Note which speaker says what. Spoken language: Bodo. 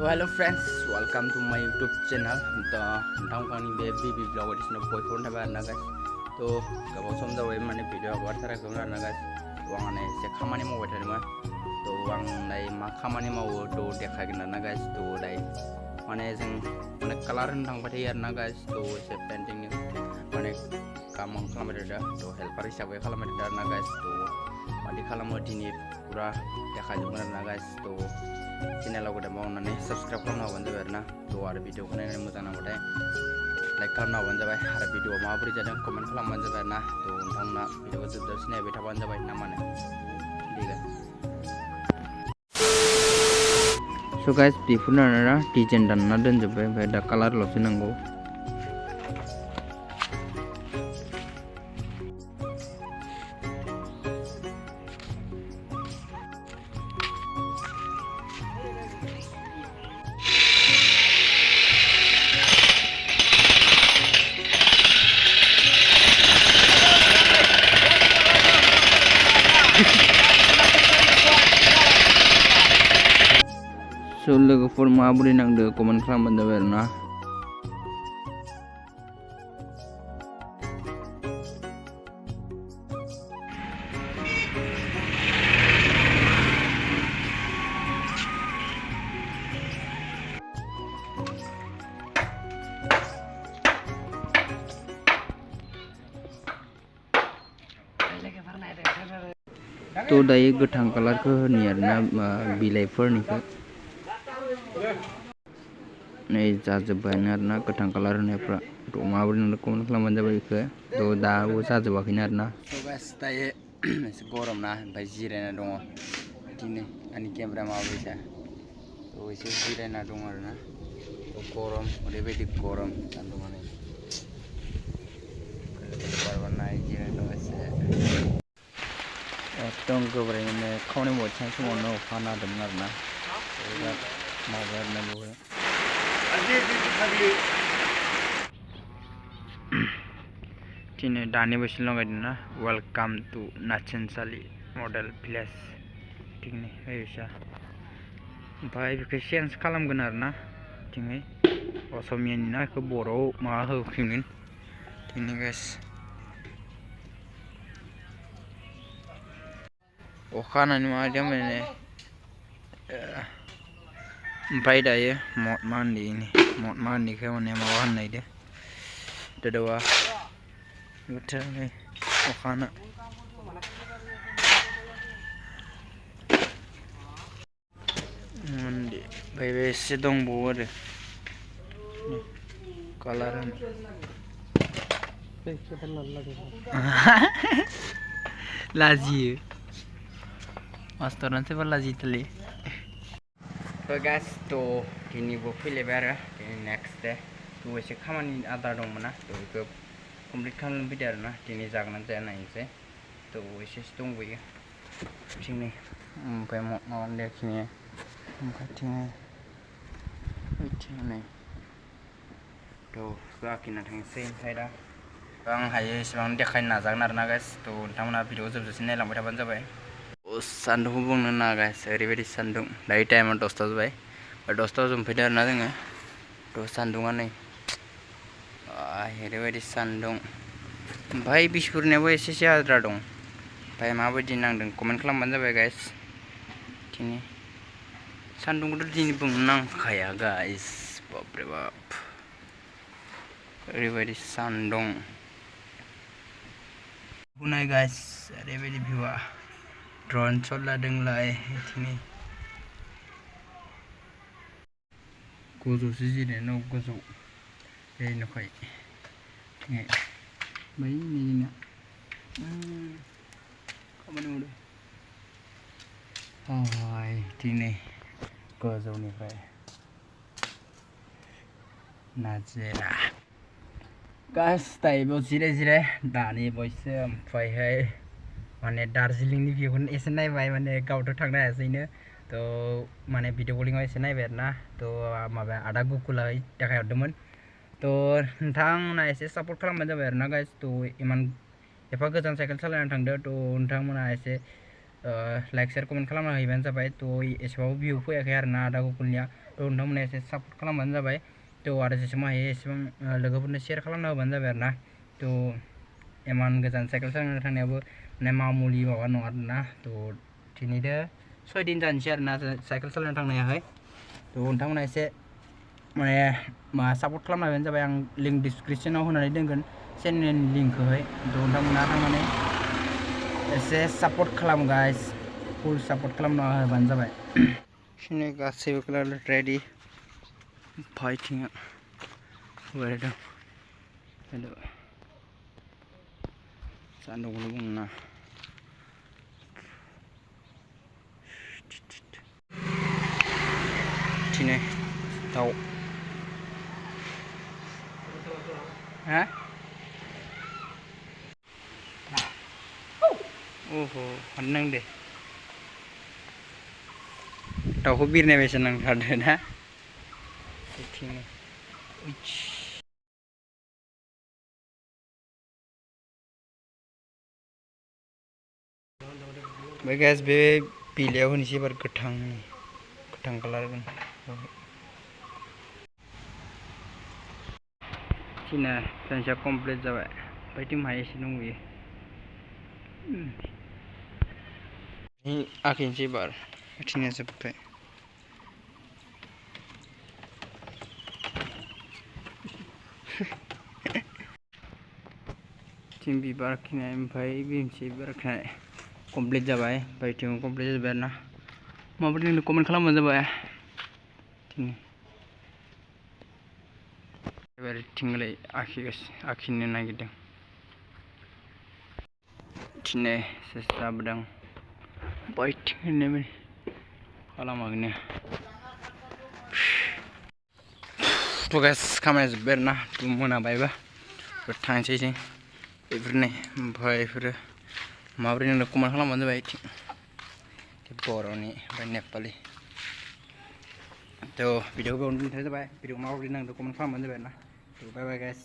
Speaker 1: hello friends, welcome to my YouTube channel. To nongkani baby vlog edisno boyfriend thaba na guys. To gabo som jawe mane video abar thara gona na guys. To angane se khamani mawa tharima. To ang nai ma khamani mawo to dekhagna na guys. To dai mane jeng mane color thang bathai na guys. To se painting ni mane kamang khalamai da to helper hisabai khalamai da na guys. To mali khalamo dini pura dekhajubna na guys. To channel udah mau nane subscribe kamu nawan jabai na to ada video kena nane mwjang nabatai like kamu nawan jabai ada video mabri jadang komen khalamban jabai na to nongna video ko jobjab sinaibai thaban jabai na mane diga so guys before na design dan na don jabai bai da color losi nanggo so logofor mabri nangdo komen khalamban jabai na to dai gothang color ko niar na bilaifोरनि ko nei jajobaina arna gothang color honaयफ्रा to mabri nangdo comment khalamban jabai ko to da bo jajobaखैना arna so guys dai gorom na bai jiraina dङ dini ani camera mabri sa to ise jiraina dङ arna to gorom orebaयदि gorom sandungane barbarna jiraina dङ ise एकदम गोब्रायैनो खावनि मोनसे समावनो अखा हादोंमोन आरोना माबा नांगौ दिनै दानि बैसो लगायदों ना वेलकाम टु नाचनसालि मडेल भिलेज दिनै फैसा ओमफ्राय बेखौ चेन्ज खालामगोन आरोना दिनै असमियानि ना बेखौ बर'आव माबा होफिनगोन दिनै गाइस अखा हानानै माबादों माने ओमफ्राय दायो मदमानिखौ माने माबा होनो नागिरदों दोदौआ बोथोरनि अखा हाना ओमफ्राय एसे दंबावो आरो कालार लाजियो मास्टरानो सोरबा लाजियोलै so guys to दिनैबो फैलायबाय आरो दिनै नेक्स्ट डे to एसे खामानि आद्रा दंमोन ना to बेखौ कमप्लिट खालामनो फैदों आरोना दिनै जागोन जाया नायनोसै to एसेसो दंबायो थिंनै ओमफ्राय माबा लेखिनि ओमफ्राय थिंनै to आखिना थांसै ओमफ्राय दा आं हायो एसेबां देखायनो नाजागोन आरोना गाइस to नोंथांमोना भिडिअ जोबजासिम नायलांबाय थाबानो जाबाय सान्दुंखौ बुंनो नाङा गाइस ओरैबायदि सान्दुं दायो टाइमा 10ता जाबाय 10तायाव जों फैदों आरोना जोङो थ' सान्दुङा नै ओरैबायदि सान्दुं ओमफ्राय बिसफोरनियाबो एसेसो आद्रा दं ओमफ्राय माबायदि नांदों कमेन्ट खालामबानो जाबाय गाइस दिनै सान्दुंखौथ' दिनै बुंनो नांखाया गाइस बापरे बाप ओरैबायदि सान्दुं बुंनाय गाइस ओरैबायदि भिउआ ड्रोन शट लादोंलाय दिनै गोजौसो जिरायना गोजौ नुखाय बै नैना खामानि मावदों हाय दिनै गोजौनिफ्राय नाजिरा गाइस दायो जिराय दानि बयसो ओमफ्रायहाय माने दार्जिलिंनि भिउखौनो एसे नायबाय माने गावथ' थांनो हायासैनो तो माने भिडिअ कलिंआव एसे नायबाय आरोना तो माबा आदा गोकुला देखायहरदोंमोन तो नोंथांमोना एसे सापर्ट खालामबानो जाबाय आरोना गाइस तो इमान एफा गोजान साइकेल सालायना थांदो तो नोंथांमोना एसे लाइक शेयर कमेन्ट खालामना होबानो जाबाय तो एसेबाबो भिउ फैयाखै आरोना आदा गोकुलनिया नोंथांमोना एसे सापर्ट खालामबानो जाबाय थ' आरो जेसेबां हायो एसेबां लोगोफोरनो शेयार खालामना होबानो जाबाय आरोना थ' इमान गोजान साइकेल सालायनो थांनायाबो माने मामुलि माबा नङा आरोना थ' दिनैदो 6 दिन जानोसै आरोना साइकेल सालायनो थांनायाहाय थ' नोंथांमोना एसे माने मा सापर्ट खालामना होबानो जाबाय आं लिंक डिसक्रिपसनाव होनानै दोनगोन चेनेलनि लिंकखौहाय थ' नोंथांमोना थांनानै एसे सापर्ट खालाम गाइस फुल सापर्ट खालामना होबानो जाबाय बिदिनो गासैबो कालार रेडि फाइटिंआ होबाय दं सान्दुंखौनो बुंना दिनै दाउ हा ओहो नों दे दाउखौ बिरनाय बायसा नांथारदो ना ओमफ्राय गाइस बे बिलाइयाव होनोसै एबार गोथां कालार थिना सानसेया कमप्लिट जाबाय ओमफ्राय टिमा एसे दंबायो आखिनोसै एबार आखिनाया जोब्बाय टिम बिबार आखिनाय ओमफ्राय बिमसे बिबार आखिनाय कमप्लिट जाबाय ओमफ्राय टिम कमप्लिट जाबाय आरोना माबायदि नों कमेन्ट खालामबानो जाबाय एबार थिंलाय आखिनो नागिरदों थिनै सेस जाबोदों बाइथिं होननाय खालामाखैनो थ' गाइस खामानिया जोब्बाय आरोना मोनाबायबा थांसै जों बेफोरनो ओमफ्राय बेफोरो माबोरै नोंनो कमेन्ट खालामबानो जाबाय बर'नि ओमफ्राय नेपालि थ' भिडिअखौ बेयावनो दोनथ'नाय जाबाय भिडिअखौ माबोरै नांदों कमेन्ट खालामबानो जाबाय आरोना थ' बाय बाय गाइस